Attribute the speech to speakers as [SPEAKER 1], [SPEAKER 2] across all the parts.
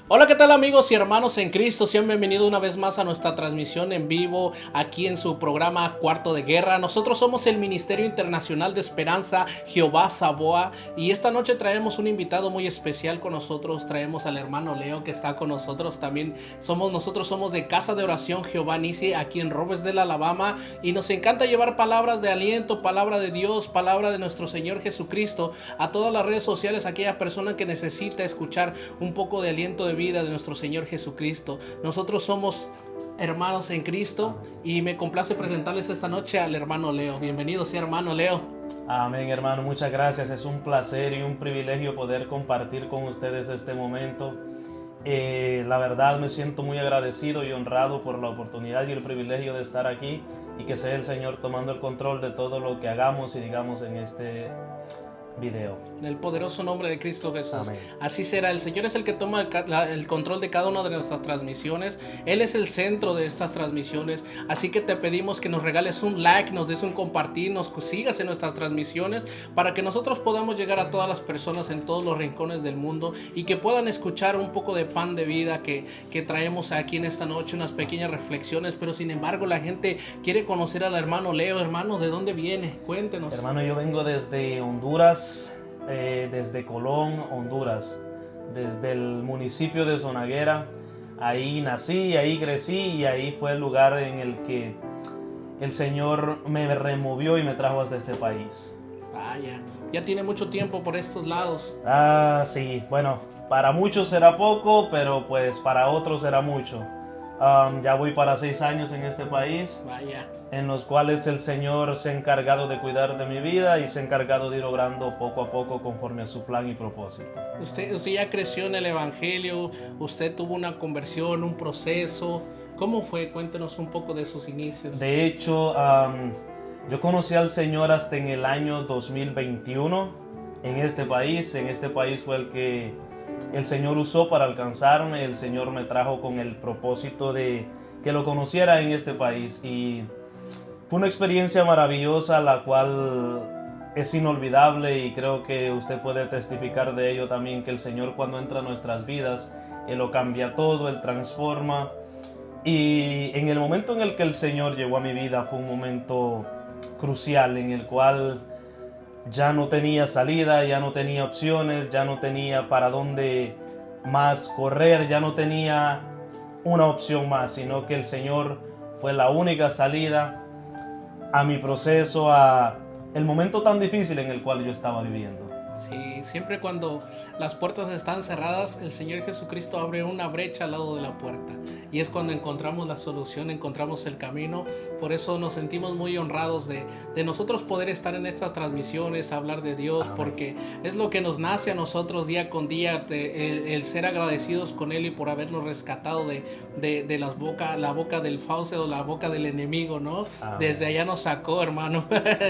[SPEAKER 1] Hola, ¿qué tal amigos y hermanos en Cristo? Sean bienvenidos una vez más a nuestra transmisión en vivo aquí en su programa Cuarto de Guerra. Nosotros somos el Ministerio Internacional de Esperanza Jehová Saboa y esta noche traemos un invitado muy especial con nosotros. Traemos al hermano Leo que está con nosotros. También nosotros somos de Casa de Oración Jehová Nisi aquí en Robersdale, Alabama, y nos encanta llevar palabras de aliento, palabra de Dios, palabra de nuestro Señor Jesucristo a todas las redes sociales, a aquella persona que necesita escuchar un poco de aliento de vida de nuestro Señor Jesucristo. Nosotros somos hermanos en Cristo y me complace presentarles esta noche al hermano Leo. Bienvenido sea hermano Leo.
[SPEAKER 2] Amén, hermano, muchas gracias. Es un placer y un privilegio poder compartir con ustedes este momento. La verdad me siento muy agradecido y honrado por la oportunidad y el privilegio de estar aquí y que sea el Señor tomando el control de todo lo que hagamos y digamos en este video.
[SPEAKER 1] En el poderoso nombre de Cristo Jesús.
[SPEAKER 2] Amén.
[SPEAKER 1] Así será. El Señor es el que toma el control de cada una de nuestras transmisiones. Él es el centro de estas transmisiones. Así que te pedimos que nos regales un like, nos des un compartir, nos sigas en nuestras transmisiones para que nosotros podamos llegar a todas las personas en todos los rincones del mundo y que puedan escuchar un poco de pan de vida que traemos aquí en esta noche, unas pequeñas reflexiones. Pero sin embargo la gente quiere conocer al hermano Leo. Hermano, ¿de dónde viene? Cuéntenos.
[SPEAKER 2] Hermano, yo vengo desde Honduras. Desde Colón, Honduras, desde el municipio de Zonaguera. Ahí nací, ahí crecí y ahí fue el lugar en el que el Señor me removió y me trajo hasta este país.
[SPEAKER 1] Vaya, ya tiene mucho tiempo por estos lados.
[SPEAKER 2] Sí, bueno, para muchos será poco, pero pues para otros será mucho. Ya voy para 6 años en este país.
[SPEAKER 1] Vaya.
[SPEAKER 2] En los cuales el Señor se ha encargado de cuidar de mi vida y se ha encargado de ir obrando poco a poco conforme a su plan y propósito.
[SPEAKER 1] Usted ya creció en el Evangelio, usted tuvo una conversión, un proceso. ¿Cómo fue? Cuéntenos un poco de sus inicios.
[SPEAKER 2] De hecho, yo conocí al Señor hasta en el año 2021 en este país. En este país fue el que el Señor usó para alcanzarme. El Señor me trajo con el propósito de que lo conociera en este país y fue una experiencia maravillosa, la cual es inolvidable y creo que usted puede testificar de ello también, que el Señor cuando entra a nuestras vidas, Él lo cambia todo, Él transforma. Y en el momento en el que el Señor llegó a mi vida fue un momento crucial en el cual ya no tenía salida, ya no tenía opciones, ya no tenía para dónde más correr, ya no tenía una opción más, sino que el Señor fue la única salida a mi proceso, a el momento tan difícil en el cual yo estaba viviendo.
[SPEAKER 1] Sí, siempre cuando las puertas están cerradas, el Señor Jesucristo abre una brecha al lado de la puerta. Y es cuando encontramos la solución, encontramos el camino. Por eso nos sentimos muy honrados de nosotros poder estar en estas transmisiones, hablar de Dios, porque es lo que nos nace a nosotros día con día, el ser agradecidos con Él y por habernos rescatado de la boca del faucet, la boca del enemigo, ¿no?
[SPEAKER 2] Amén.
[SPEAKER 1] Desde allá nos sacó, hermano.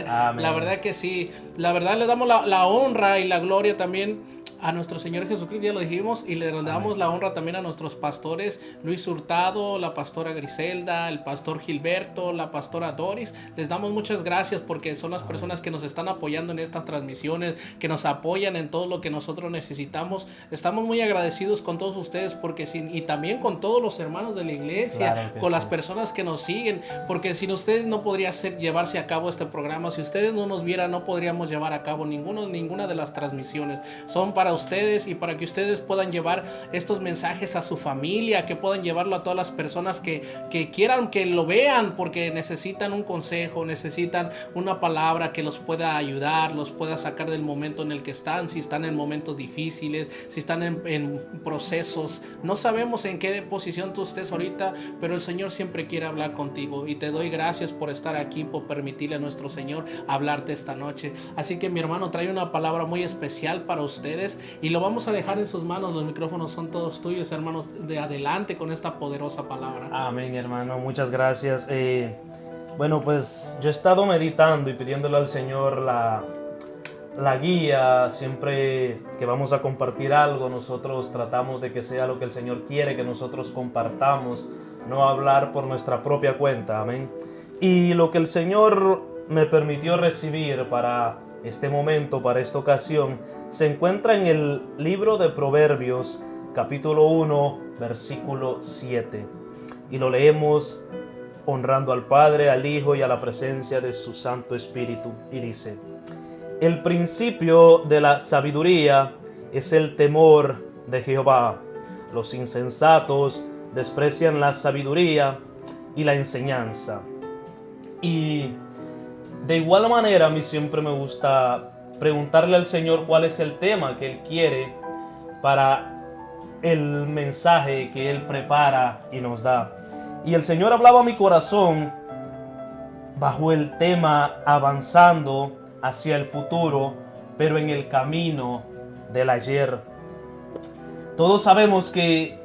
[SPEAKER 2] Amén.
[SPEAKER 1] La verdad que sí, la verdad le damos la honra y la gloria también a nuestro Señor Jesucristo, ya lo dijimos, y le damos la honra también a nuestros pastores, Luis Hurtado, la pastora Griselda, el pastor Gilberto, la pastora Doris. Les damos muchas gracias porque son las personas que nos están apoyando en estas transmisiones, que nos apoyan en todo lo que nosotros necesitamos. Estamos muy agradecidos con todos ustedes porque y también con todos los hermanos de la iglesia,
[SPEAKER 2] Claro
[SPEAKER 1] con
[SPEAKER 2] sí.
[SPEAKER 1] las personas que nos siguen, porque sin ustedes no podría llevarse a cabo este programa. Si ustedes no nos vieran, no podríamos llevar a cabo ninguna de las transmisiones. Son para ustedes y para que ustedes puedan llevar estos mensajes a su familia, que puedan llevarlo a todas las personas que quieran que lo vean, porque necesitan un consejo, necesitan una palabra que los pueda ayudar, los pueda sacar del momento en el que están, si están en momentos difíciles, si están en procesos. No sabemos en qué posición tú estés ahorita, pero el Señor siempre quiere hablar contigo y te doy gracias por estar aquí, por permitirle a nuestro Señor hablarte esta noche. Así que mi hermano trae una palabra muy especial para ustedes y lo vamos a dejar en sus manos. Los micrófonos son todos tuyos, hermanos. De adelante con esta poderosa palabra.
[SPEAKER 2] Amén, hermano, muchas gracias. Bueno, pues yo he estado meditando y pidiéndole al Señor la guía. Siempre que vamos a compartir algo, nosotros tratamos de que sea lo que el Señor quiere que nosotros compartamos, no hablar por nuestra propia cuenta. Amén. Y lo que el Señor me permitió recibir para este momento, para esta ocasión, se encuentra en el libro de Proverbios, capítulo 1, versículo 7. Y lo leemos honrando al Padre, al Hijo y a la presencia de su Santo Espíritu. Y dice: el principio de la sabiduría es el temor de Jehová. Los insensatos desprecian la sabiduría y la enseñanza. Y de igual manera a mí siempre me gusta preguntarle al Señor cuál es el tema que Él quiere para el mensaje que Él prepara y nos da. Y el Señor hablaba a mi corazón bajo el tema avanzando hacia el futuro, pero en el camino del ayer. Todos sabemos que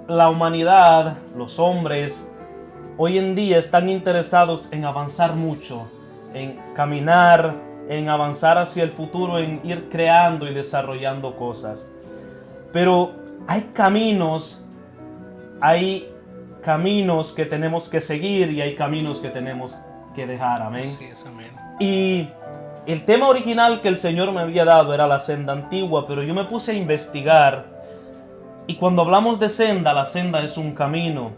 [SPEAKER 2] la humanidad, los hombres, hoy en día están interesados en avanzar mucho, en caminar, en avanzar hacia el futuro, en ir creando y desarrollando cosas. Pero hay caminos que tenemos que seguir y hay caminos que tenemos que dejar. Amén.
[SPEAKER 1] Así es, amén.
[SPEAKER 2] Y el tema original que el Señor me había dado era la senda antigua, pero yo me puse a investigar. Y cuando hablamos de senda, la senda es un camino.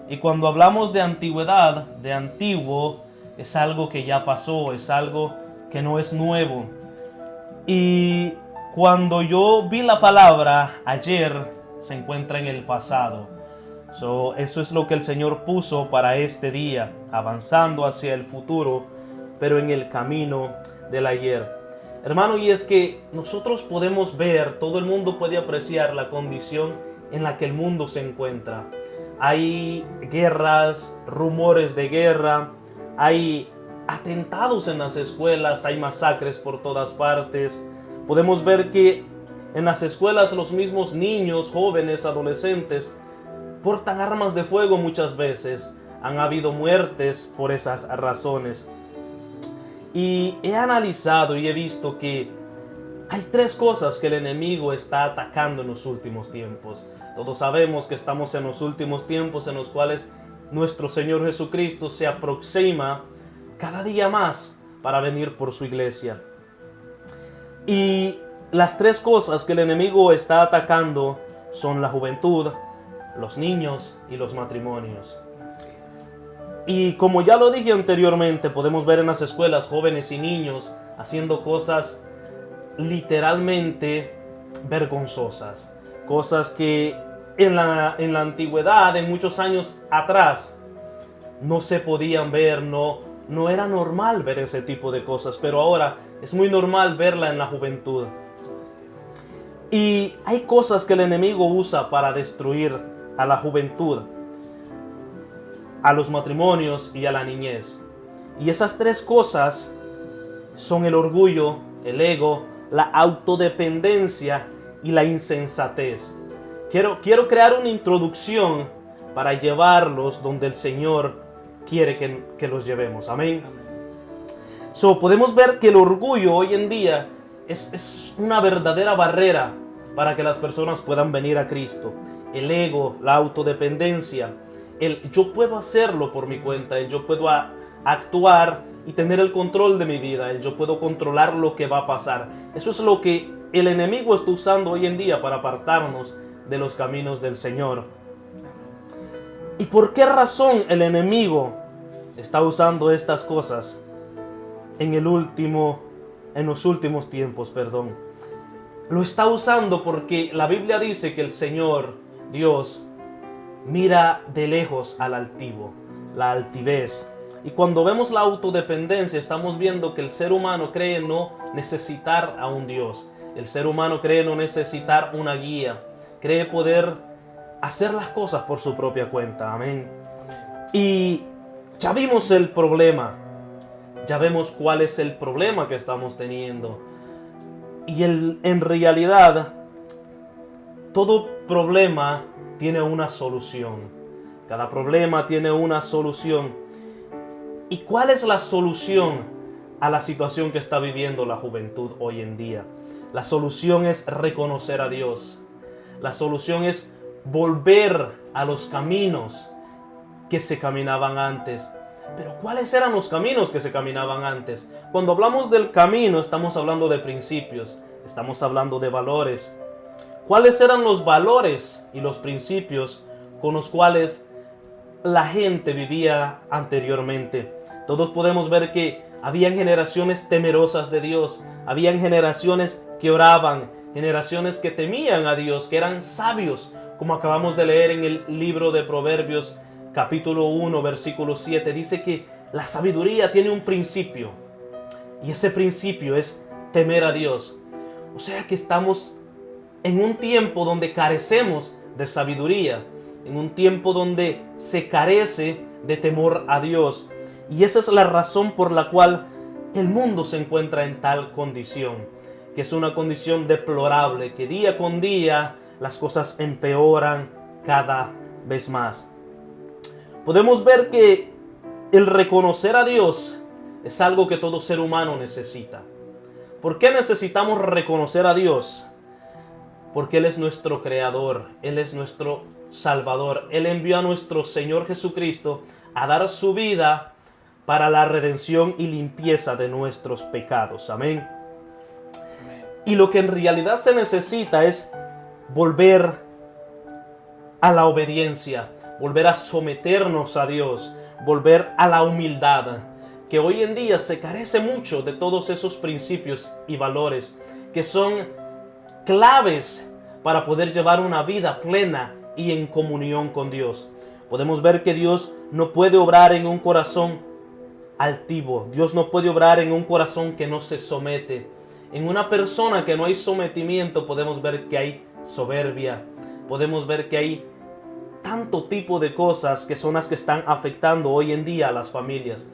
[SPEAKER 2] Y cuando hablamos de antigüedad, de antiguo, es algo que ya pasó, es algo que no es nuevo. Y cuando yo vi la palabra ayer, se encuentra en el pasado. Eso es lo que el Señor puso para este día, avanzando hacia el futuro, pero en el camino del ayer. Hermano, y es que nosotros podemos ver, todo el mundo puede apreciar la condición en la que el mundo se encuentra. Hay guerras, rumores de guerra, hay atentados en las escuelas, hay masacres por todas partes. Podemos ver que en las escuelas los mismos niños, jóvenes, adolescentes portan armas de fuego muchas veces. Han habido muertes por esas razones. Y he analizado y he visto que hay tres cosas que el enemigo está atacando en los últimos tiempos. Todos sabemos que estamos en los últimos tiempos en los cuales nuestro Señor Jesucristo se aproxima cada día más para venir por su iglesia. Y las tres cosas que el enemigo está atacando son la juventud, los niños y los matrimonios. Y como ya lo dije anteriormente, podemos ver en las escuelas jóvenes y niños haciendo cosas literalmente vergonzosas. Cosas que en la antigüedad, en muchos años atrás, no se podían ver, no era normal ver ese tipo de cosas, pero ahora es muy normal verla en la juventud. Y hay cosas que el enemigo usa para destruir a la juventud, a los matrimonios y a la niñez. Y esas tres cosas son el orgullo, el ego, la autodependencia y la insensatez. Quiero crear una introducción para llevarlos donde el Señor quiere que los llevemos. Amén. Podemos ver que el orgullo hoy en día es una verdadera barrera para que las personas puedan venir a Cristo. El ego, la autodependencia, el yo puedo hacerlo por mi cuenta, el yo puedo actuar y tener el control de mi vida, el yo puedo controlar lo que va a pasar. Eso es lo que el enemigo está usando hoy en día para apartarnos de los caminos del Señor. ¿Y por qué razón el enemigo está usando estas cosas en los últimos tiempos? Lo está usando porque la Biblia dice que el Señor, Dios, mira de lejos al altivo, la altivez. Y cuando vemos la autodependencia, estamos viendo que el ser humano cree no necesitar a un Dios. El ser humano cree no necesitar una guía. Cree poder hacer las cosas por su propia cuenta. Amén. Y ya vimos el problema. Ya vemos cuál es el problema que estamos teniendo. Y en realidad, todo problema tiene una solución. Cada problema tiene una solución. ¿Y cuál es la solución a la situación que está viviendo la juventud hoy en día? La solución es reconocer a Dios. La solución es volver a los caminos que se caminaban antes. Pero ¿cuáles eran los caminos que se caminaban antes? Cuando hablamos del camino, estamos hablando de principios, estamos hablando de valores. cuáles eran los valores y los principios con los cuales la gente vivía anteriormente. Todos podemos ver que habían generaciones temerosas de Dios, habían generaciones que oraban, generaciones que temían a Dios, que eran sabios, como acabamos de leer en el libro de Proverbios, capítulo 1, versículo 7, dice que la sabiduría tiene un principio, y ese principio es temer a Dios. O sea que estamos en un tiempo donde carecemos de sabiduría, en un tiempo donde se carece de temor a Dios. Y esa es la razón por la cual el mundo se encuentra en tal condición, que es una condición deplorable, que día con día las cosas empeoran cada vez más. Podemos ver que el reconocer a Dios es algo que todo ser humano necesita. ¿Por qué necesitamos reconocer a Dios? Porque Él es nuestro Creador, Él es nuestro Salvador. Él envió a nuestro Señor Jesucristo a dar su vida para la redención y limpieza de nuestros pecados. Amén. Y lo que en realidad se necesita es volver a la obediencia, volver a someternos a Dios, volver a la humildad, que hoy en día se carece mucho de todos esos principios y valores que son claves para poder llevar una vida plena y en comunión con Dios. Podemos ver que Dios no puede obrar en un corazón altivo. Dios no puede obrar en un corazón que no se somete. En una persona que no hay sometimiento podemos ver que hay soberbia. Podemos ver que hay tanto tipo de cosas que son las que están afectando hoy en día a las familias.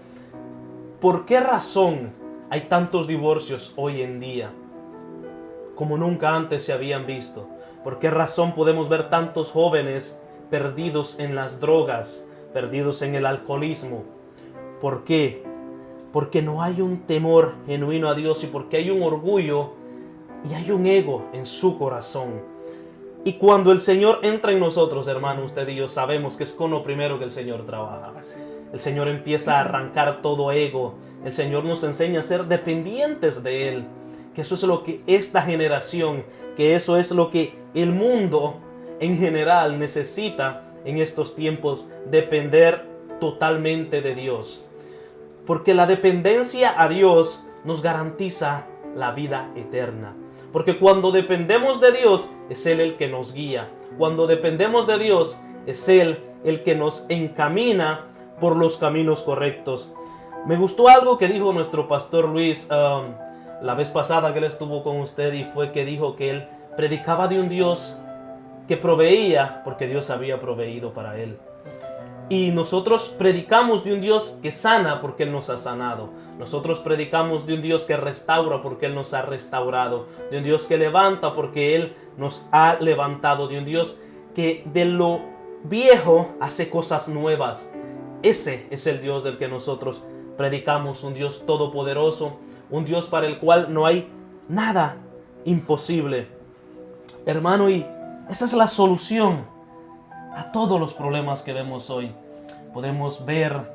[SPEAKER 2] ¿Por qué razón hay tantos divorcios hoy en día como nunca antes se habían visto? ¿Por qué razón podemos ver tantos jóvenes perdidos en las drogas, perdidos en el alcoholismo? ¿Por qué? Porque no hay un temor genuino a Dios y porque hay un orgullo y hay un ego en su corazón. Y cuando el Señor entra en nosotros, hermano, usted y yo sabemos que es con lo primero que el Señor trabaja. El Señor empieza a arrancar todo ego. El Señor nos enseña a ser dependientes de Él. Que eso es lo que esta generación, que eso es lo que el mundo en general necesita en estos tiempos, depender totalmente de Dios. Porque la dependencia a Dios nos garantiza la vida eterna. Porque cuando dependemos de Dios, es Él el que nos guía. Cuando dependemos de Dios, es Él el que nos encamina por los caminos correctos. Me gustó algo que dijo nuestro pastor Luis la vez pasada que él estuvo con usted, y fue que dijo que él predicaba de un Dios que proveía porque Dios había proveído para él. Y nosotros predicamos de un Dios que sana porque Él nos ha sanado. Nosotros predicamos de un Dios que restaura porque Él nos ha restaurado. De un Dios que levanta porque Él nos ha levantado. De un Dios que de lo viejo hace cosas nuevas. Ese es el Dios del que nosotros predicamos. Un Dios todopoderoso. Un Dios para el cual no hay nada imposible. Hermano, y esa es la solución a todos los problemas que vemos hoy. Podemos ver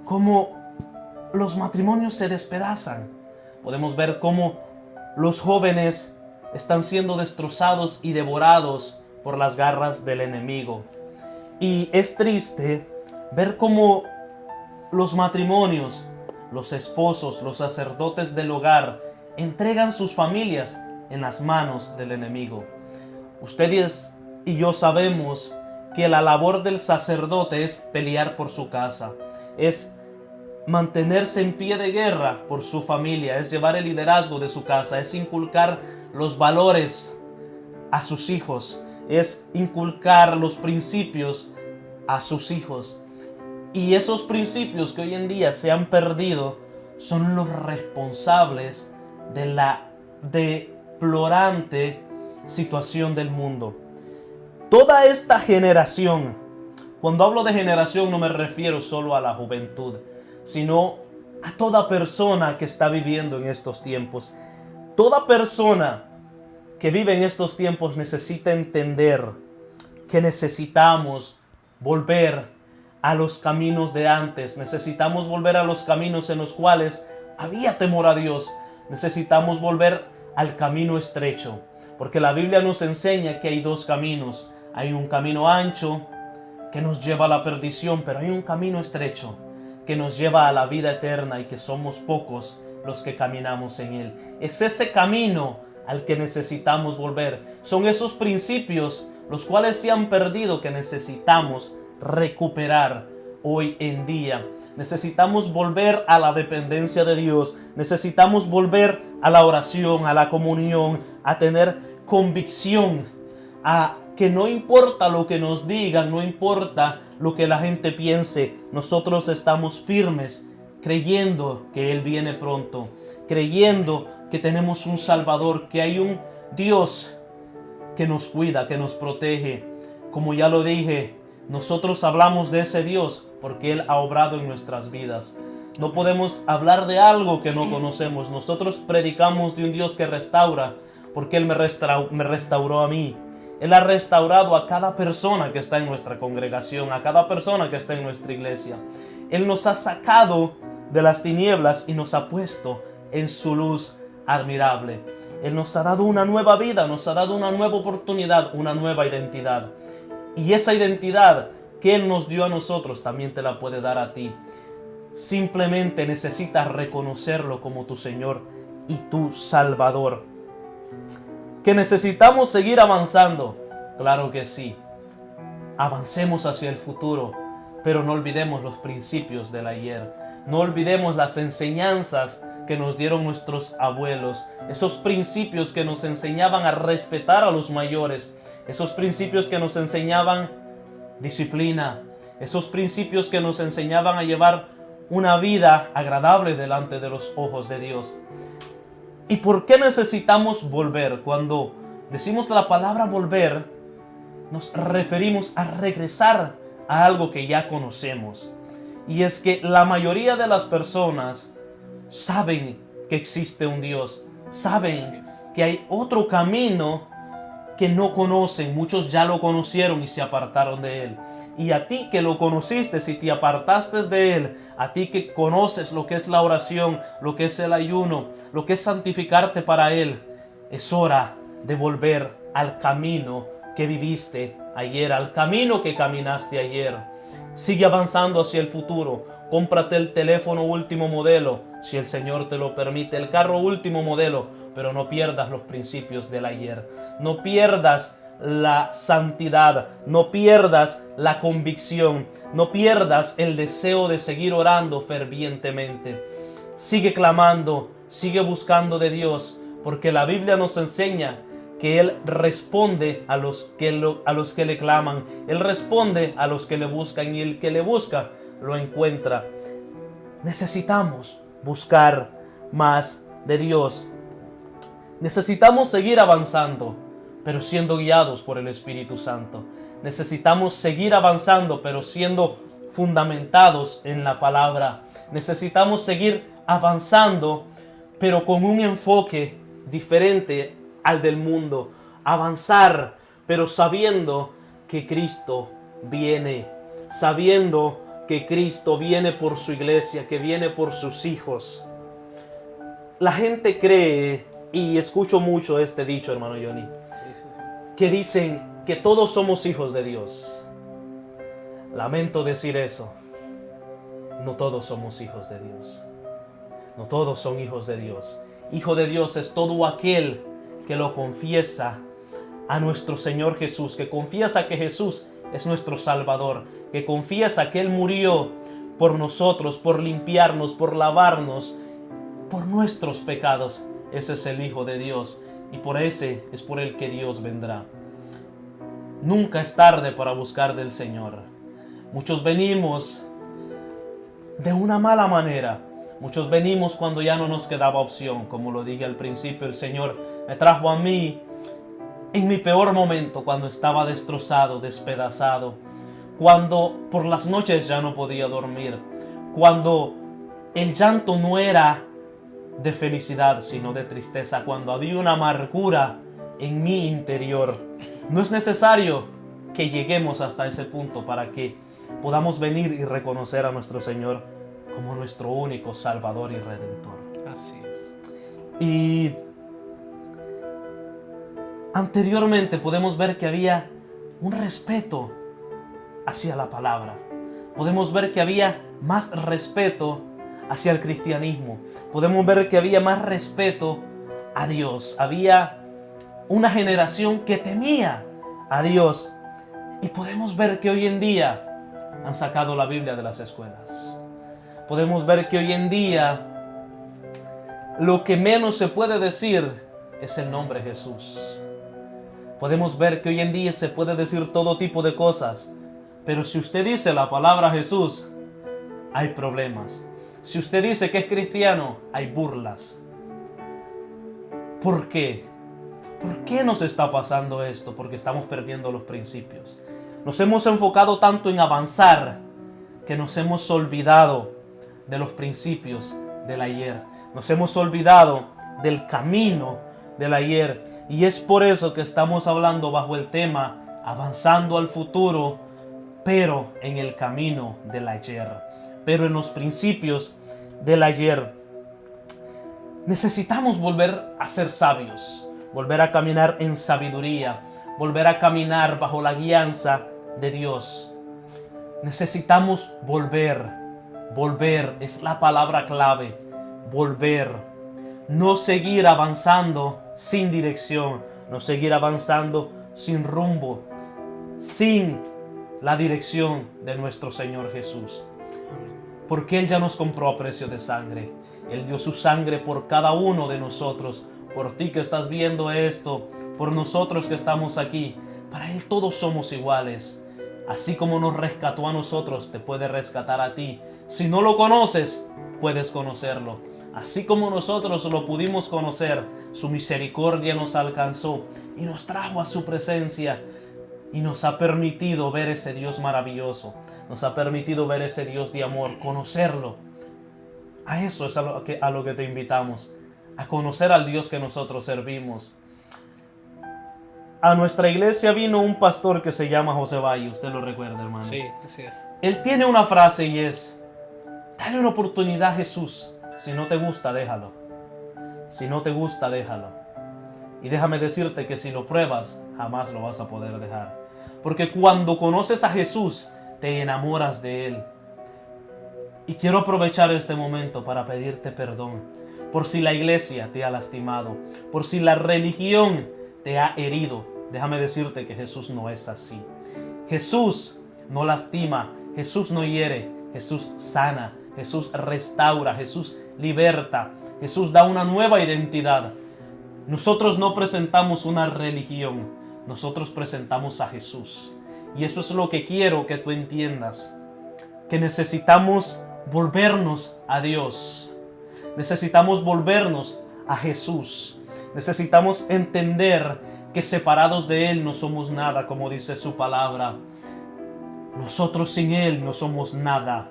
[SPEAKER 2] cómo los matrimonios se despedazan. Podemos ver cómo los jóvenes están siendo destrozados y devorados por las garras del enemigo. Y es triste ver cómo los matrimonios, los esposos, los sacerdotes del hogar entregan sus familias en las manos del enemigo. Ustedes y yo sabemos que la labor del sacerdote es pelear por su casa, es mantenerse en pie de guerra por su familia, es llevar el liderazgo de su casa, es inculcar los valores a sus hijos, es inculcar los principios a sus hijos. Y esos principios que hoy en día se han perdido son los responsables de la deplorante situación del mundo. Toda esta generación, cuando hablo de generación no me refiero solo a la juventud, sino a toda persona que está viviendo en estos tiempos. Toda persona que vive en estos tiempos necesita entender que necesitamos volver a los caminos de antes. Necesitamos volver a los caminos en los cuales había temor a Dios. Necesitamos volver al camino estrecho. Porque la Biblia nos enseña que hay dos caminos. Hay un camino ancho que nos lleva a la perdición, pero hay un camino estrecho que nos lleva a la vida eterna y que somos pocos los que caminamos en él. Es ese camino al que necesitamos volver. Son esos principios los cuales se han perdido que necesitamos recuperar hoy en día. Necesitamos volver a la dependencia de Dios. Necesitamos volver a la oración, a la comunión, a tener convicción, a que no importa lo que nos digan, no importa lo que la gente piense, nosotros estamos firmes, creyendo que Él viene pronto, creyendo que tenemos un Salvador, que hay un Dios que nos cuida, que nos protege. Como ya lo dije, nosotros hablamos de ese Dios porque Él ha obrado en nuestras vidas. No podemos hablar de algo que no conocemos. Nosotros predicamos de un Dios que restaura porque Él me restauró a mí. Él ha restaurado a cada persona que está en nuestra congregación, a cada persona que está en nuestra iglesia. Él nos ha sacado de las tinieblas y nos ha puesto en su luz admirable. Él nos ha dado una nueva vida, nos ha dado una nueva oportunidad, una nueva identidad. Y esa identidad que Él nos dio a nosotros también te la puede dar a ti. Simplemente necesitas reconocerlo como tu Señor y tu Salvador. ¿Que necesitamos seguir avanzando? Claro que sí. Avancemos hacia el futuro, pero no olvidemos los principios del ayer. No olvidemos las enseñanzas que nos dieron nuestros abuelos. Esos principios que nos enseñaban a respetar a los mayores. Esos principios que nos enseñaban disciplina. Esos principios que nos enseñaban a llevar una vida agradable delante de los ojos de Dios. ¿Y por qué necesitamos volver? Cuando decimos la palabra volver, nos referimos a regresar a algo que ya conocemos. Y es que la mayoría de las personas saben que existe un Dios, saben que hay otro camino que no conocen. Muchos ya lo conocieron y se apartaron de Él. Y a ti que lo conociste, si te apartaste de Él, a ti que conoces lo que es la oración, lo que es el ayuno, lo que es santificarte para Él, es hora de volver al camino que viviste ayer, al camino que caminaste ayer. Sigue avanzando hacia el futuro. Cómprate el teléfono último modelo, si el Señor te lo permite, el carro último modelo, pero no pierdas los principios del ayer. No pierdas la santidad, no pierdas la convicción, no pierdas el deseo de seguir orando fervientemente. Sigue clamando, sigue buscando de Dios, porque la Biblia nos enseña que Él responde a los que le claman. Él responde a los que le buscan, y el que le busca lo encuentra. Necesitamos buscar más de Dios. Necesitamos seguir avanzando, pero siendo guiados por el Espíritu Santo. Necesitamos seguir avanzando, pero siendo fundamentados en la palabra. Necesitamos seguir avanzando, pero con un enfoque diferente al del mundo. Avanzar, pero sabiendo que Cristo viene. Sabiendo que Cristo viene por su iglesia, que viene por sus hijos. La gente cree, y escucho mucho este dicho, hermano Johnny, que dicen que todos somos hijos de Dios. Lamento decir eso. No todos somos hijos de Dios. No todos son hijos de Dios. Hijo de Dios es todo aquel que lo confiesa a nuestro Señor Jesús, que confiesa que Jesús es nuestro Salvador, que confiesa que Él murió por nosotros, por limpiarnos, por lavarnos, por nuestros pecados. Ese es el Hijo de Dios, y por ese es por el que Dios vendrá. Nunca es tarde para buscar del Señor. Muchos venimos de una mala manera. Muchos venimos cuando ya no nos quedaba opción. Como lo dije al principio, el Señor me trajo a mí en mi peor momento, cuando estaba destrozado, despedazado, cuando por las noches ya no podía dormir, cuando el llanto no era de felicidad, sino de tristeza, cuando había una amargura en mi interior. No es necesario que lleguemos hasta ese punto para que podamos venir y reconocer a nuestro Señor como nuestro único Salvador y Redentor.
[SPEAKER 1] Así es.
[SPEAKER 2] Y Anteriormente podemos ver que había un respeto hacia la palabra. Podemos ver que había más respeto hacia el cristianismo. Podemos ver que había más respeto a Dios. Había una generación que temía a Dios. Y podemos ver que hoy en día han sacado la Biblia de las escuelas. Podemos ver que hoy en día lo que menos se puede decir es el nombre Jesús. Podemos ver que hoy en día se puede decir todo tipo de cosas, pero si usted dice la palabra Jesús, hay problemas. Si usted dice que es cristiano, hay burlas. ¿Por qué? ¿Por qué nos está pasando esto? Porque estamos perdiendo los principios. Nos hemos enfocado tanto en avanzar que nos hemos olvidado de los principios del ayer. Nos hemos olvidado del camino del ayer. Y es por eso que estamos hablando bajo el tema avanzando al futuro, pero en el camino del ayer, pero en los principios del ayer. Necesitamos volver a ser sabios, volver a caminar en sabiduría, volver a caminar bajo la guianza de Dios. Necesitamos volver es la palabra clave, volver. No seguir avanzando sin dirección, no seguir avanzando sin rumbo, sin la dirección de nuestro Señor Jesús. Porque Él ya nos compró a precio de sangre. Él dio su sangre por cada uno de nosotros, por ti que estás viendo esto, por nosotros que estamos aquí. Para Él todos somos iguales. Así como nos rescató a nosotros, te puede rescatar a ti. Si no lo conoces, puedes conocerlo. Así como nosotros lo pudimos conocer, su misericordia nos alcanzó y nos trajo a su presencia y nos ha permitido ver ese Dios maravilloso. Nos ha permitido ver ese Dios de amor, conocerlo. A eso es a lo que te invitamos, a conocer al Dios que nosotros servimos. A nuestra iglesia vino un pastor que se llama José Valle, usted lo recuerda, hermano.
[SPEAKER 1] Sí, así es.
[SPEAKER 2] Él tiene una frase y es: dale una oportunidad a Jesús. Si no te gusta, déjalo. Si no te gusta, déjalo. Y déjame decirte que si lo pruebas, jamás lo vas a poder dejar. Porque cuando conoces a Jesús, te enamoras de Él. Y quiero aprovechar este momento para pedirte perdón por si la iglesia te ha lastimado, por si la religión te ha herido. Déjame decirte que Jesús no es así. Jesús no lastima, Jesús no hiere, Jesús sana, Jesús restaura, Jesús liberta, Jesús da una nueva identidad. Nosotros no presentamos una religión, nosotros presentamos a Jesús. Y eso es lo que quiero que tú entiendas, que necesitamos volvernos a Dios. Necesitamos volvernos a Jesús. Necesitamos entender que separados de Él no somos nada, como dice su palabra. Nosotros sin Él no somos nada.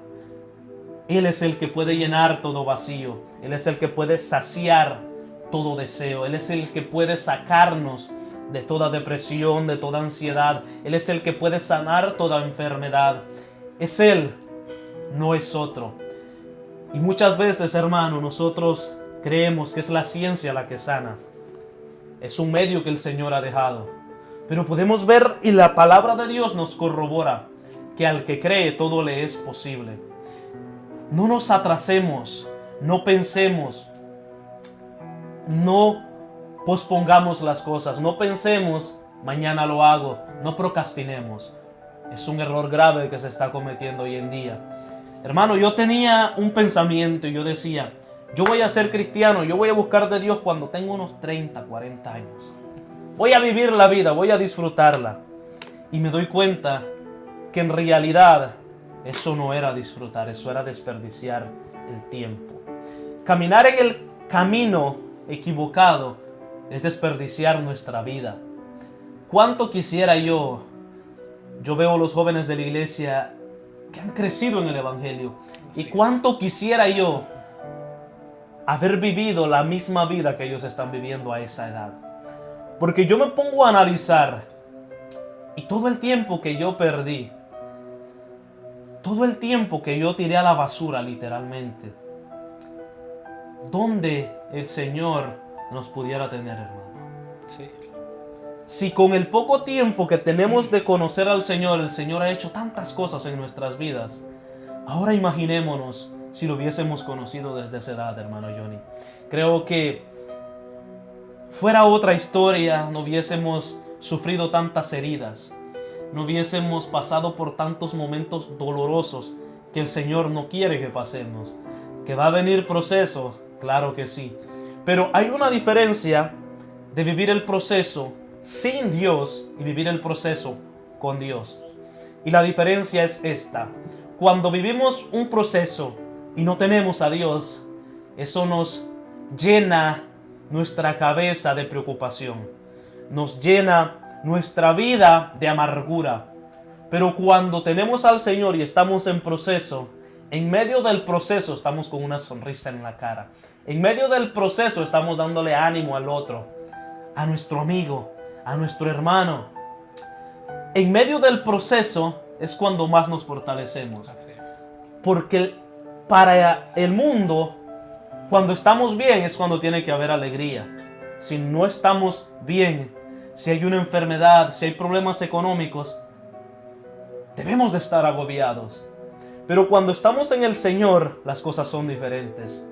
[SPEAKER 2] Él es el que puede llenar todo vacío. Él es el que puede saciar todo deseo. Él es el que puede sacarnos de toda depresión, de toda ansiedad. Él es el que puede sanar toda enfermedad. Es Él, no es otro. Y muchas veces, hermano, nosotros creemos que es la ciencia la que sana. Es un medio que el Señor ha dejado. Pero podemos ver, y la palabra de Dios nos corrobora, que al que cree todo le es posible. No nos atrasemos, no pensemos, no pospongamos las cosas, no pensemos, mañana lo hago, no procrastinemos. Es un error grave que se está cometiendo hoy en día. Hermano, yo tenía un pensamiento y yo decía, yo voy a ser cristiano, yo voy a buscar de Dios cuando tengo unos 30, 40 años. Voy a vivir la vida, voy a disfrutarla. Y me doy cuenta que en realidad eso no era disfrutar, eso era desperdiciar el tiempo. Caminar en el camino equivocado es desperdiciar nuestra vida. ¿Cuánto quisiera yo veo a los jóvenes de la iglesia que han crecido en el Evangelio, y cuánto quisiera yo haber vivido la misma vida que ellos están viviendo a esa edad? Porque yo me pongo a analizar y todo el tiempo que yo perdí, todo el tiempo que yo tiré a la basura literalmente, ¿dónde el Señor nos pudiera tener, hermano?
[SPEAKER 1] Sí.
[SPEAKER 2] Si con el poco tiempo que tenemos de conocer al Señor, el Señor ha hecho tantas cosas en nuestras vidas, ahora imaginémonos si lo hubiésemos conocido desde esa edad, hermano Johnny. Creo que fuera otra historia, no hubiésemos sufrido tantas heridas, no hubiésemos pasado por tantos momentos dolorosos que el Señor no quiere que pasemos. ¿Que va a venir proceso? Claro que sí. Pero hay una diferencia de vivir el proceso sin Dios y vivir el proceso con Dios. Y la diferencia es esta. Cuando vivimos un proceso y no tenemos a Dios, eso nos llena nuestra cabeza de preocupación. Nos llena nuestra vida de amargura. Pero cuando tenemos al Señor y estamos en proceso, en medio del proceso estamos con una sonrisa en la cara. En medio del proceso estamos dándole ánimo al otro, a nuestro amigo, a nuestro hermano. En medio del proceso es cuando más nos fortalecemos.
[SPEAKER 1] Así es.
[SPEAKER 2] Porque para el mundo, cuando estamos bien es cuando tiene que haber alegría. Si no estamos bien, si hay una enfermedad, si hay problemas económicos, debemos de estar agobiados. Pero cuando estamos en el Señor, las cosas son diferentes.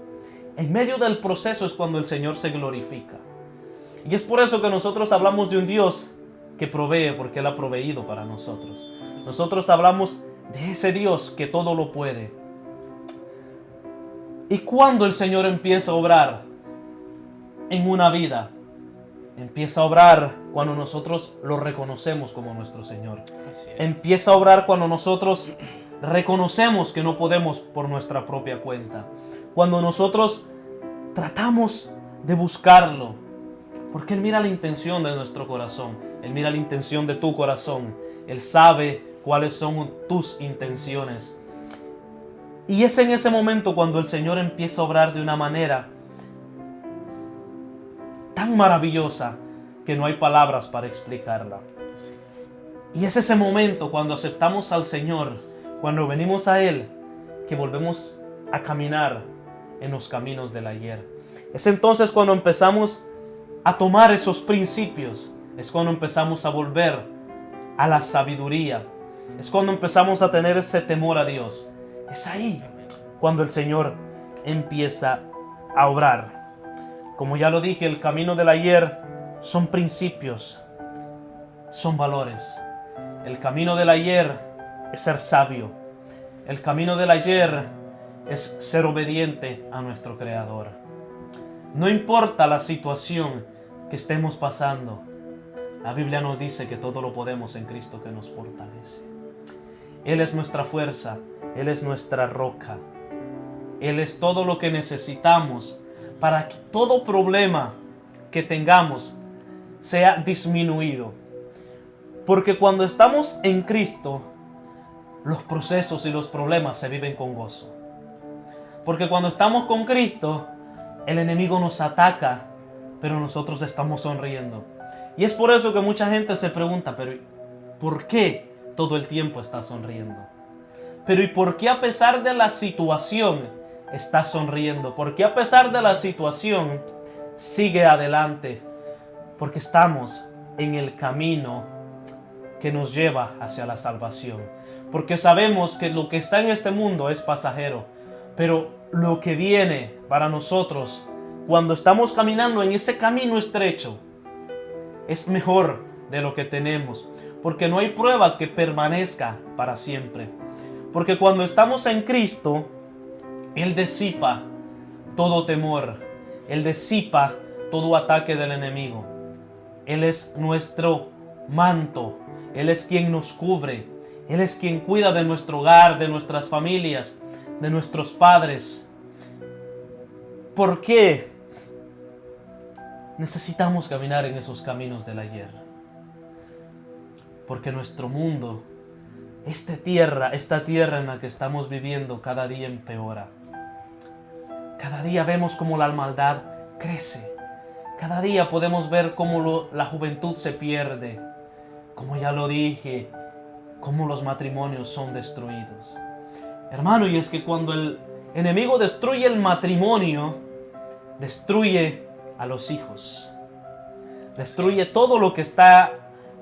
[SPEAKER 2] En medio del proceso es cuando el Señor se glorifica. Y es por eso que nosotros hablamos de un Dios que provee, porque Él ha proveído para nosotros. Nosotros hablamos de ese Dios que todo lo puede. ¿Y cuando el Señor empieza a obrar en una vida? Empieza a obrar cuando nosotros lo reconocemos como nuestro Señor.
[SPEAKER 1] Así es.
[SPEAKER 2] Empieza a obrar cuando nosotros reconocemos que no podemos por nuestra propia cuenta. Cuando nosotros tratamos de buscarlo. Porque Él mira la intención de nuestro corazón. Él mira la intención de tu corazón. Él sabe cuáles son tus intenciones. Y es en ese momento cuando el Señor empieza a obrar de una manera tan maravillosa que no hay palabras para explicarla.
[SPEAKER 1] Así es.
[SPEAKER 2] Y es ese momento cuando aceptamos al Señor, cuando venimos a Él, que volvemos a caminar en los caminos del ayer. Es entonces cuando empezamos a tomar esos principios. Es cuando empezamos a volver a la sabiduría. Es cuando empezamos a tener ese temor a Dios. Es ahí cuando el Señor empieza a obrar. Como ya lo dije, el camino del ayer son principios, son valores. El camino del ayer es ser sabio. El camino del ayer es ser obediente a nuestro Creador. No importa la situación que estemos pasando, la Biblia nos dice que todo lo podemos en Cristo que nos fortalece. Él es nuestra fuerza, Él es nuestra roca. Él es todo lo que necesitamos para que todo problema que tengamos sea disminuido. Porque cuando estamos en Cristo, los procesos y los problemas se viven con gozo. Porque cuando estamos con Cristo, el enemigo nos ataca, pero nosotros estamos sonriendo. Y es por eso que mucha gente se pregunta, pero ¿por qué todo el tiempo estás sonriendo? Pero ¿y por qué a pesar de la situación estás sonriendo? ¿Por qué a pesar de la situación sigue adelante? Porque estamos en el camino que nos lleva hacia la salvación. Porque sabemos que lo que está en este mundo es pasajero, pero lo que viene para nosotros cuando estamos caminando en ese camino estrecho es mejor de lo que tenemos, porque no hay prueba que permanezca para siempre. Porque cuando estamos en Cristo, Él disipa todo temor, Él disipa todo ataque del enemigo. Él es nuestro manto, Él es quien nos cubre, Él es quien cuida de nuestro hogar, de nuestras familias, de nuestros padres. ¿Por qué necesitamos caminar en esos caminos del ayer? Porque nuestro mundo, esta tierra en la que estamos viviendo, cada día empeora. Cada día vemos cómo la maldad crece. Cada día podemos ver cómo la juventud se pierde. Como ya lo dije, cómo los matrimonios son destruidos. Hermano, y es que cuando el enemigo destruye el matrimonio, destruye a los hijos. Destruye todo lo que está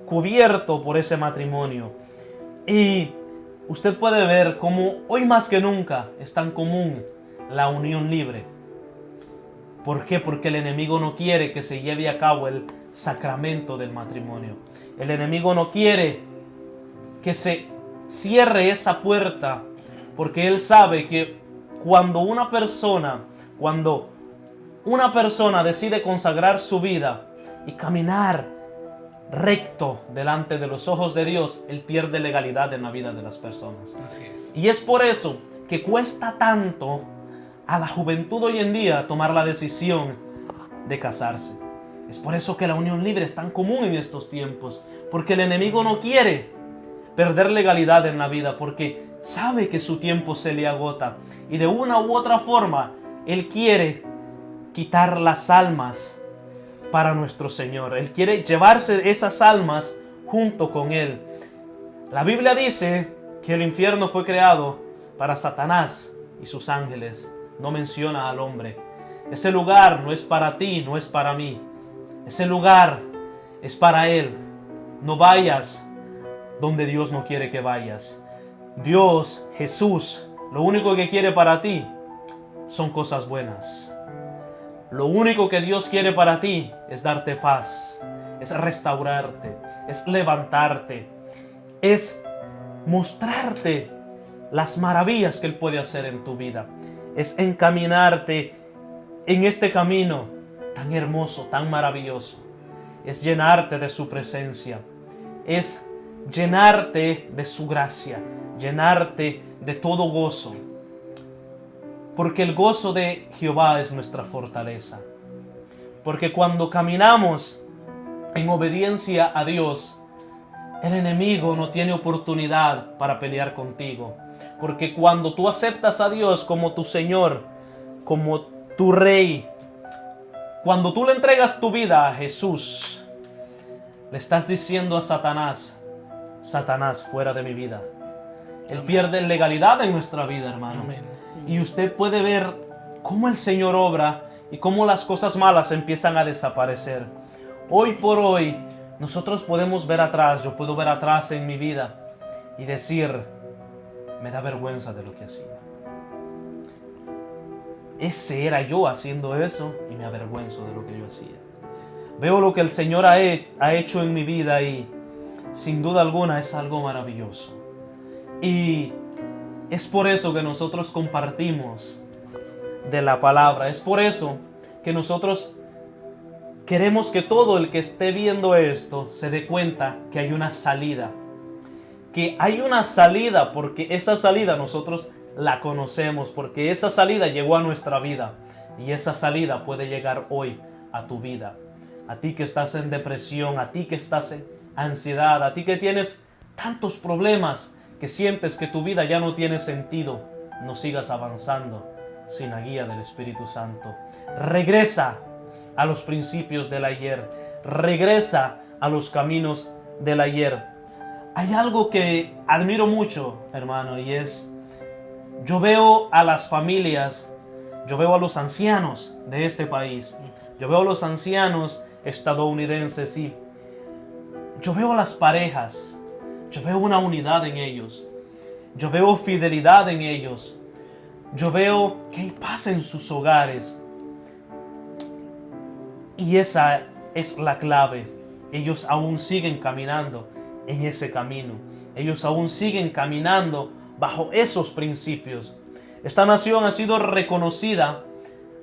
[SPEAKER 2] cubierto por ese matrimonio. Y usted puede ver cómo hoy más que nunca es tan común la unión libre. ¿Por qué? Porque el enemigo no quiere que se lleve a cabo el sacramento del matrimonio. El enemigo no quiere que se cierre esa puerta, porque él sabe que cuando una persona decide consagrar su vida y caminar recto delante de los ojos de Dios, él pierde legalidad en la vida de las personas.
[SPEAKER 1] Así es.
[SPEAKER 2] Y es por eso que cuesta tanto a la juventud hoy en día tomar la decisión de casarse. Es por eso que la unión libre es tan común en estos tiempos, porque el enemigo no quiere perder legalidad en la vida, porque sabe que su tiempo se le agota y de una u otra forma él quiere quitar las almas para nuestro Señor. Él quiere llevarse esas almas junto con él. La Biblia dice que el infierno fue creado para Satanás y sus ángeles. No menciona al hombre. Ese lugar no es para ti, no es para mí. Ese lugar es para él. No vayas donde Dios no quiere que vayas. Dios, Jesús, lo único que quiere para ti son cosas buenas. Lo único que Dios quiere para ti es darte paz, es restaurarte, es levantarte, es mostrarte las maravillas que Él puede hacer en tu vida, es encaminarte en este camino tan hermoso, tan maravilloso, es llenarte de su presencia, es llenarte de su gracia, llenarte de todo gozo. Porque el gozo de Jehová es nuestra fortaleza. Porque cuando caminamos en obediencia a Dios, el enemigo no tiene oportunidad para pelear contigo. Porque cuando tú aceptas a Dios como tu Señor, como tu Rey, cuando tú le entregas tu vida a Jesús, le estás diciendo a Satanás: Satanás, fuera de mi vida. Él pierde legalidad en nuestra vida, hermano.
[SPEAKER 1] Amén.
[SPEAKER 2] Y usted puede ver cómo el Señor obra y cómo las cosas malas empiezan a desaparecer. Hoy por hoy, nosotros podemos ver atrás, yo puedo ver atrás en mi vida y decir: me da vergüenza de lo que hacía. Ese era yo haciendo eso y me avergüenzo de lo que yo hacía. Veo lo que el Señor ha hecho en mi vida y sin duda alguna es algo maravilloso. Y es por eso que nosotros compartimos de la palabra. Es por eso que nosotros queremos que todo el que esté viendo esto se dé cuenta que hay una salida. Que hay una salida, porque esa salida nosotros la conocemos, porque esa salida llegó a nuestra vida. Y esa salida puede llegar hoy a tu vida. A ti que estás en depresión, a ti que estás en ansiedad, a ti que tienes tantos problemas, que sientes que tu vida ya no tiene sentido, no sigas avanzando sin la guía del Espíritu Santo. Regresa a los principios del ayer. Regresa a los caminos del ayer. Hay algo que admiro mucho, hermano, y es: yo veo a las familias, yo veo a los ancianos de este país, yo veo a los ancianos estadounidenses y yo veo a las parejas. Yo veo una unidad en ellos. Yo veo fidelidad en ellos. Yo veo que hay paz en sus hogares. Y esa es la clave. Ellos aún siguen caminando en ese camino. Ellos aún siguen caminando bajo esos principios. Esta nación ha sido reconocida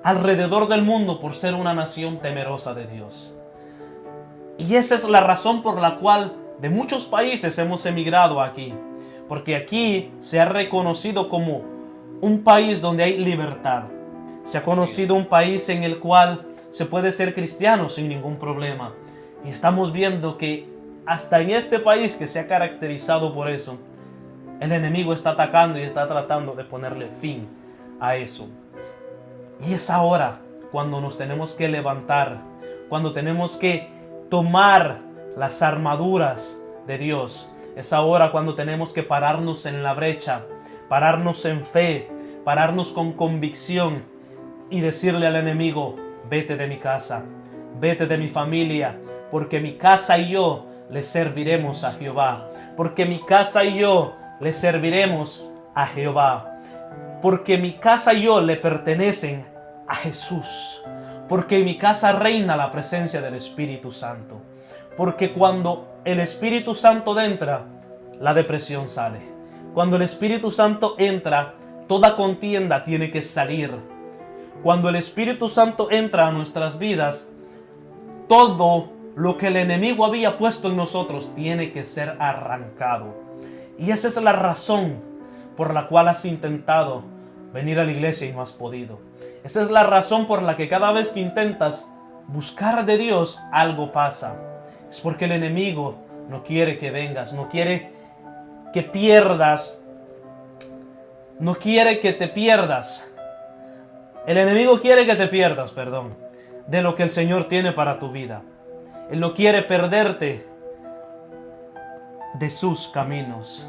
[SPEAKER 2] alrededor del mundo por ser una nación temerosa de Dios. Y esa es la razón por la cual de muchos países hemos emigrado aquí, porque aquí se ha reconocido como un país donde hay libertad. Se ha conocido un país en el cual se puede ser cristiano sin ningún problema. Y estamos viendo que hasta en este país que se ha caracterizado por eso, el enemigo está atacando y está tratando de ponerle fin a eso. Y es ahora cuando nos tenemos que levantar, cuando tenemos que tomar las armaduras de Dios. Es ahora cuando tenemos que pararnos en la brecha, pararnos en fe, pararnos con convicción y decirle al enemigo: vete de mi casa, vete de mi familia, porque mi casa y yo le serviremos a Jehová. Porque mi casa y yo le serviremos a Jehová. Porque mi casa y yo le pertenecen a Jesús. Porque en mi casa reina la presencia del Espíritu Santo. Porque cuando el Espíritu Santo entra, la depresión sale. Cuando el Espíritu Santo entra, toda contienda tiene que salir. Cuando el Espíritu Santo entra a nuestras vidas, todo lo que el enemigo había puesto en nosotros tiene que ser arrancado. Y esa es la razón por la cual has intentado venir a la iglesia y no has podido. Esa es la razón por la que cada vez que intentas buscar de Dios, algo pasa. Es porque el enemigo no quiere que vengas, no quiere que pierdas, no quiere que te pierdas. El enemigo quiere que te pierdas, de lo que el Señor tiene para tu vida. Él no quiere perderte de sus caminos,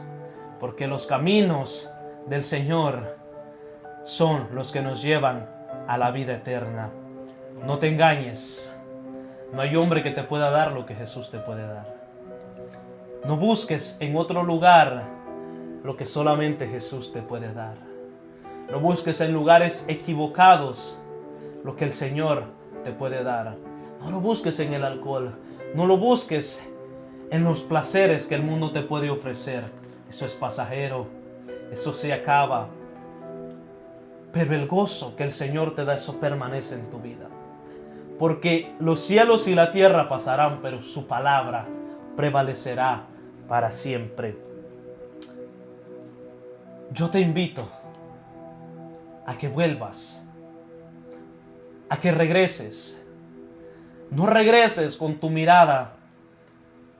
[SPEAKER 2] porque los caminos del Señor son los que nos llevan a la vida eterna. No te engañes. No hay hombre que te pueda dar lo que Jesús te puede dar. No busques en otro lugar lo que solamente Jesús te puede dar. No busques en lugares equivocados lo que el Señor te puede dar. No lo busques en el alcohol. No lo busques en los placeres que el mundo te puede ofrecer. Eso es pasajero. Eso se acaba. Pero el gozo que el Señor te da, eso permanece en tu vida. Porque los cielos y la tierra pasarán, pero su palabra prevalecerá para siempre. Yo te invito a que vuelvas, a que regreses. No regreses con tu mirada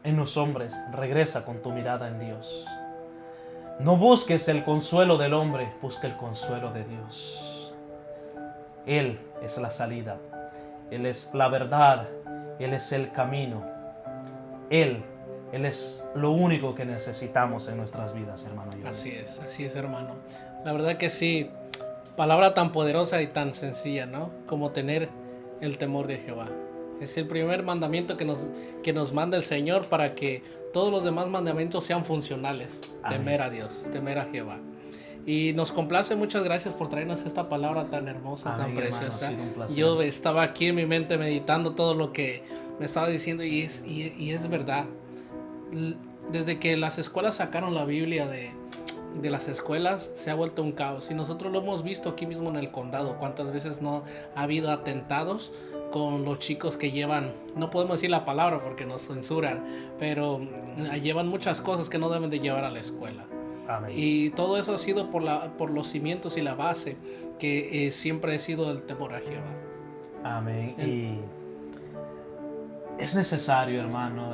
[SPEAKER 2] en los hombres, regresa con tu mirada en Dios. No busques el consuelo del hombre, busca el consuelo de Dios. Él es la salida, Él es la verdad, Él es el camino. Él es lo único que necesitamos en nuestras vidas, hermano.
[SPEAKER 1] Así es, hermano. La verdad que sí, palabra tan poderosa y tan sencilla, ¿no? Como tener el temor de Jehová. Es el primer mandamiento que nos manda el Señor para que todos los demás mandamientos sean funcionales. Amén. Temer a Dios, temer a Jehová. Y nos complace, muchas gracias por traernos esta palabra tan hermosa, amén, tan preciosa. Hermano, yo estaba aquí en mi mente meditando todo lo que me estaba diciendo y es verdad. Desde que las escuelas sacaron la Biblia de las escuelas, se ha vuelto un caos. Y nosotros lo hemos visto aquí mismo en el condado. Cuántas veces no ha habido atentados con los chicos que llevan, no podemos decir la palabra porque nos censuran, pero llevan muchas cosas que no deben de llevar a la escuela. Amén. Y todo eso ha sido por los cimientos y la base que siempre ha sido el temor a Jehová.
[SPEAKER 2] Amén. Y es necesario, hermano,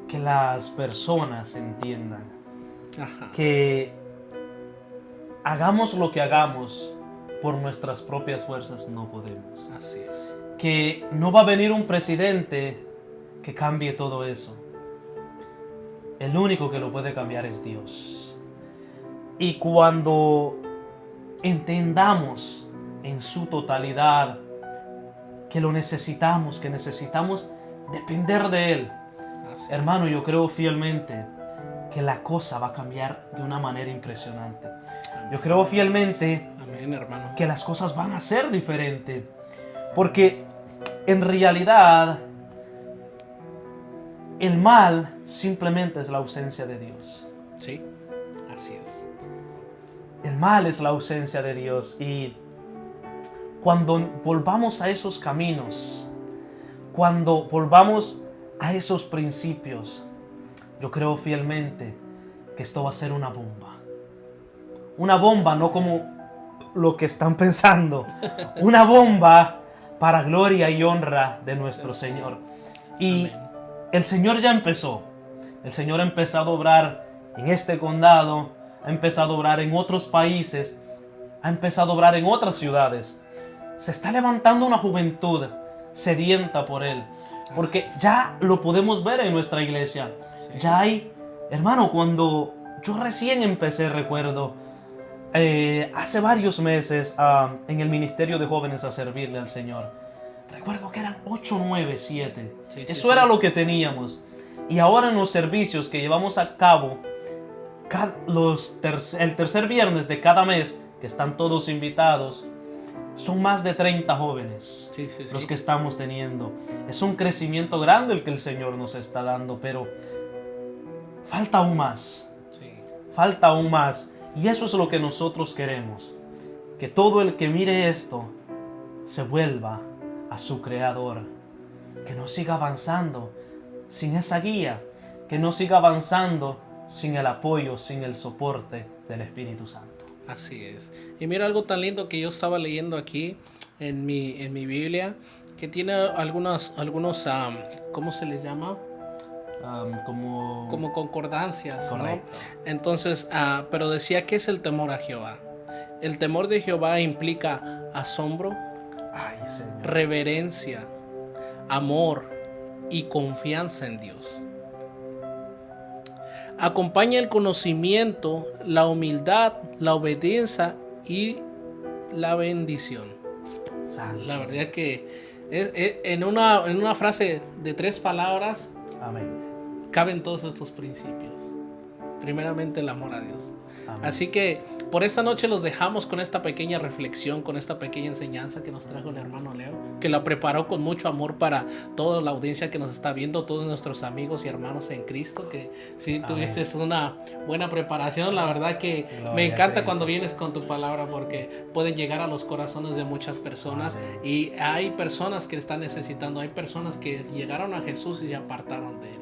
[SPEAKER 2] que las personas entiendan que hagamos lo que hagamos por nuestras propias fuerzas no podemos.
[SPEAKER 1] Así es.
[SPEAKER 2] Que no va a venir un presidente que cambie todo eso. El único que lo puede cambiar es Dios. Y cuando entendamos en su totalidad que lo necesitamos, que necesitamos depender de Él, así hermano, yo creo fielmente que la cosa va a cambiar de una manera impresionante. Yo creo fielmente, amén, hermano, que las cosas van a ser diferentes. Porque en realidad el mal simplemente es la ausencia de Dios.
[SPEAKER 1] Sí, así es.
[SPEAKER 2] El mal es la ausencia de Dios. Y cuando volvamos a esos caminos, cuando volvamos a esos principios, yo creo fielmente que esto va a ser una bomba. Una bomba, no como lo que están pensando. Una bomba para gloria y honra de nuestro Señor. Y amén. El Señor ya empezó. El Señor ha empezado a obrar en este condado, ha empezado a obrar en otros países, ha empezado a obrar en otras ciudades. Se está levantando una juventud sedienta por Él. Porque ya lo podemos ver en nuestra iglesia. Sí. Ya hay, hermano, cuando yo recién empecé, recuerdo, hace varios meses en el ministerio de jóvenes a servirle al Señor. recuerdo que eran 8, 9, 7.
[SPEAKER 1] Sí, sí,
[SPEAKER 2] Eso
[SPEAKER 1] sí.
[SPEAKER 2] era lo que teníamos. Y ahora en los servicios que llevamos a cabo, el tercer viernes de cada mes, que están todos invitados, son más de 30 jóvenes
[SPEAKER 1] Sí, sí, sí.
[SPEAKER 2] los que estamos teniendo. Es un crecimiento grande el que el Señor nos está dando, pero falta aún más.
[SPEAKER 1] Sí.
[SPEAKER 2] Falta aún más. Y eso es lo que nosotros queremos. Que todo el que mire esto se vuelva a su Creador. Que no siga avanzando sin esa guía. Que no siga avanzando sin el apoyo, sin el soporte del Espíritu Santo.
[SPEAKER 1] Así es. Y mira algo tan lindo que yo estaba leyendo aquí en mi Biblia, que tiene algunos, ¿cómo se les llama? Como concordancias,
[SPEAKER 2] Correcto.
[SPEAKER 1] ¿no? Entonces, pero decía que es el temor a Jehová. El temor de Jehová implica asombro,
[SPEAKER 2] Ay, Señor.
[SPEAKER 1] reverencia, amor y confianza en Dios. Acompaña el conocimiento, la humildad, la obediencia y la bendición.
[SPEAKER 2] Santo.
[SPEAKER 1] La verdad que en una frase de 3 palabras
[SPEAKER 2] Amén.
[SPEAKER 1] caben todos estos principios. Primeramente el amor a Dios.
[SPEAKER 2] Amén.
[SPEAKER 1] Así que por esta noche los dejamos con esta pequeña reflexión, con esta pequeña enseñanza que nos trajo el hermano Leo, que la preparó con mucho amor para toda la audiencia que nos está viendo, todos nuestros amigos y hermanos en Cristo, que sí tuviste una buena preparación. La verdad que
[SPEAKER 2] Gloria
[SPEAKER 1] me
[SPEAKER 2] a
[SPEAKER 1] encanta
[SPEAKER 2] Cristo.
[SPEAKER 1] cuando vienes con tu palabra, porque pueden llegar a los corazones de muchas personas.
[SPEAKER 2] Amén.
[SPEAKER 1] Y hay personas que están necesitando, hay personas que llegaron a Jesús y se apartaron de él,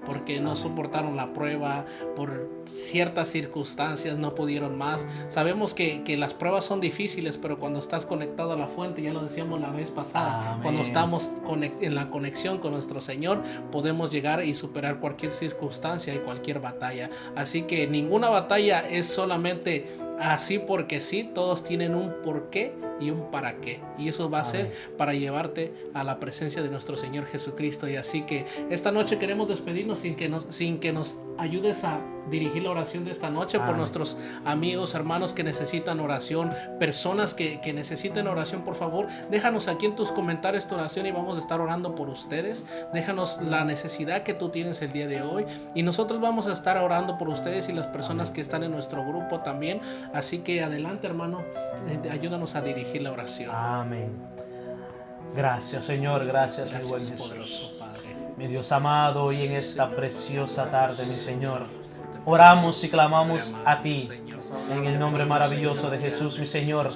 [SPEAKER 1] porque no soportaron la prueba, por ciertas circunstancias no pudieron más. Sabemos que las pruebas son difíciles, pero cuando estás conectado a la fuente, ya lo decíamos la vez pasada,
[SPEAKER 2] Amén.
[SPEAKER 1] cuando estamos en la conexión con nuestro Señor, podemos llegar y superar cualquier circunstancia y cualquier batalla. Así que ninguna batalla es solamente así porque sí, todos tienen un porqué y un para qué, y eso va a ser para llevarte a la presencia de nuestro Señor Jesucristo. Y así que esta noche queremos despedirnos sin que nos ayudes a dirigir la oración de esta noche. Por nuestros amigos, hermanos que necesitan oración, personas que necesiten oración, por favor, déjanos aquí en tus comentarios tu oración y vamos a estar orando por ustedes. Déjanos la necesidad que tú tienes el día de hoy y nosotros vamos a estar orando por ustedes y las personas que están en nuestro grupo también. Así que adelante, hermano, ayúdanos a dirigir la oración.
[SPEAKER 2] Amén. Gracias, Señor. Gracias, mi buen
[SPEAKER 1] Gracias,
[SPEAKER 2] Jesús.
[SPEAKER 1] poderoso Padre.
[SPEAKER 2] Mi Dios amado, hoy en esta preciosa tarde, mi Señor, oramos y clamamos a ti en el nombre maravilloso de Jesús, mi Señor.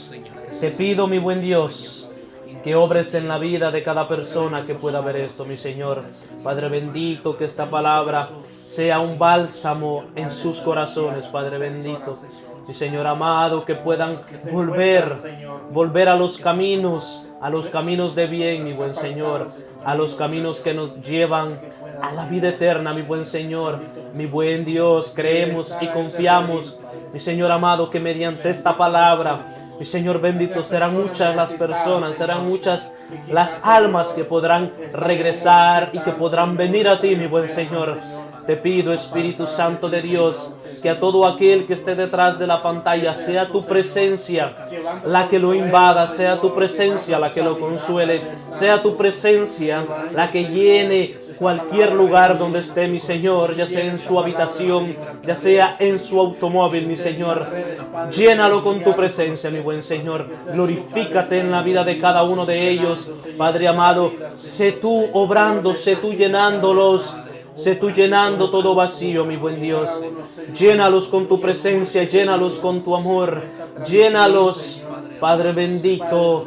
[SPEAKER 2] Te pido, mi buen Dios, que obres en la vida de cada persona que pueda ver esto, mi Señor. Padre bendito, que esta palabra sea un bálsamo en sus corazones, Padre bendito. Mi Señor amado, que puedan volver a los caminos de bien, mi buen Señor, a los caminos que nos llevan a la vida eterna, mi buen Señor, mi buen Dios. Creemos y confiamos, mi Señor amado, que mediante esta palabra, mi Señor bendito, serán muchas las personas, serán muchas las almas que podrán regresar y que podrán venir a ti, mi buen Señor. Te pido, Espíritu Santo de Dios, que a todo aquel que esté detrás de la pantalla sea tu presencia la que lo invada, sea tu presencia la que lo consuele, sea tu presencia la que llene cualquier lugar donde esté, mi Señor, ya sea en su habitación, ya sea en su automóvil, mi Señor. Llénalo con tu presencia, mi buen Señor. Glorifícate en la vida de cada uno de ellos, Padre amado. Sé tú obrando, sé tú llenándolos. Sé tú llenando todo vacío, mi buen Dios. Llénalos con tu presencia, llénalos con tu amor. Llénalos, Padre bendito,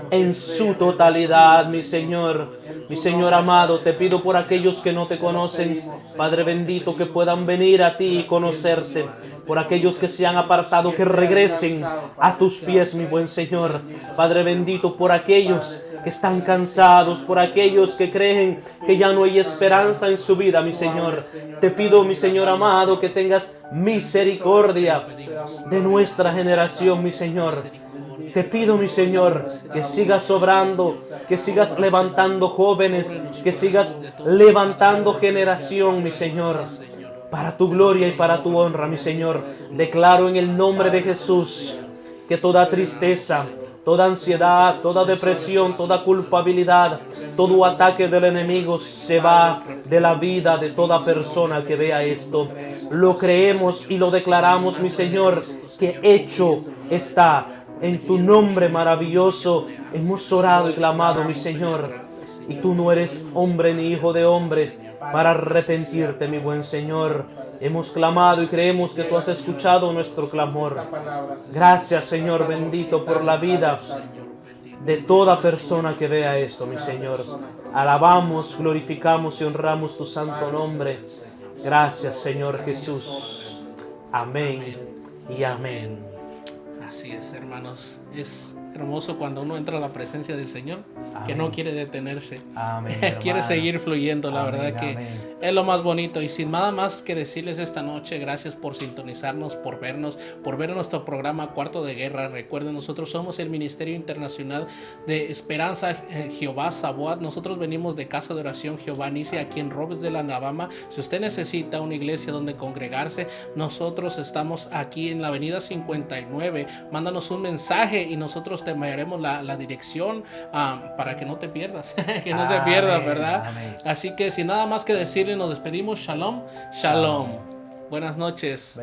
[SPEAKER 2] en su totalidad, mi Señor. Mi Señor amado, te pido por aquellos que no te conocen, Padre bendito, que puedan venir a ti y conocerte. Por aquellos que se han apartado, que regresen a tus pies, mi buen Señor. Padre bendito, por aquellos que están cansados, por aquellos que creen que ya no hay esperanza en su vida, mi Señor. Te pido, mi Señor amado, que tengas misericordia de nuestra generación, mi Señor. Te pido, mi Señor, que sigas obrando, que sigas levantando jóvenes, que sigas levantando generación, mi Señor, para tu gloria y para tu honra, mi Señor. Declaro en el nombre de Jesús que toda tristeza, toda ansiedad, toda depresión, toda culpabilidad, todo ataque del enemigo se va de la vida de toda persona que vea esto. Lo creemos y lo declaramos, mi Señor, que hecho está. En tu nombre maravilloso hemos orado y clamado, mi Señor. Y tú no eres hombre ni hijo de hombre para arrepentirte, mi buen Señor. Hemos clamado y creemos que tú has escuchado nuestro clamor. Gracias, Señor bendito, por la vida de toda persona que vea esto, mi Señor. Alabamos, glorificamos y honramos tu santo nombre. Gracias, Señor Jesús. Amén y amén.
[SPEAKER 1] Así es, hermanos. Es hermoso cuando uno entra a la presencia del Señor,
[SPEAKER 2] Amén.
[SPEAKER 1] que no quiere detenerse.
[SPEAKER 2] Amén,
[SPEAKER 1] Quiere
[SPEAKER 2] hermano.
[SPEAKER 1] seguir fluyendo, la
[SPEAKER 2] Amén,
[SPEAKER 1] verdad que
[SPEAKER 2] amén.
[SPEAKER 1] es lo más bonito. Y sin nada más que decirles esta noche, gracias por sintonizarnos, por vernos, por ver nuestro programa Cuarto de Guerra. Recuerden, nosotros somos el Ministerio Internacional de Esperanza Jehová Saboat. Nosotros venimos de Casa de Oración Jehová Nisi aquí en Robesdale, Alabama. Si usted necesita una iglesia donde congregarse, nosotros estamos aquí en la avenida 59. Mándanos un mensaje y nosotros te enviaremos la dirección para que no te pierdas, que no se pierda, ¿verdad?
[SPEAKER 2] Amén.
[SPEAKER 1] Así que sin nada más que decirle, nos despedimos. Shalom, shalom. Buenas noches.